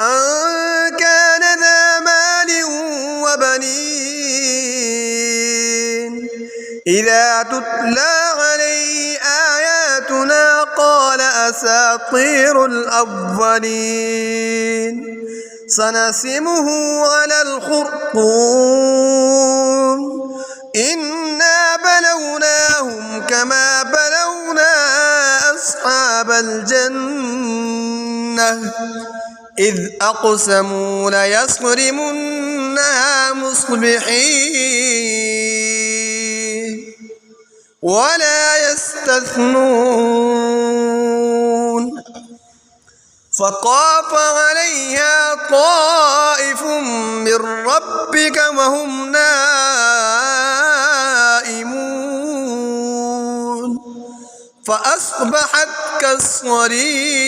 أن كان ذا مال وبنين إذا تتلى عليه آياتنا قال أساطير الأولين سنسمه على الخرطوم إنا بلوناهم كما بلونا أصحاب الجنة إذ أقسموا ليصرمنها مصبحين ولا يستثنون فطاف عليها طائف من ربك وهم نائمون فأصبحت كالصريم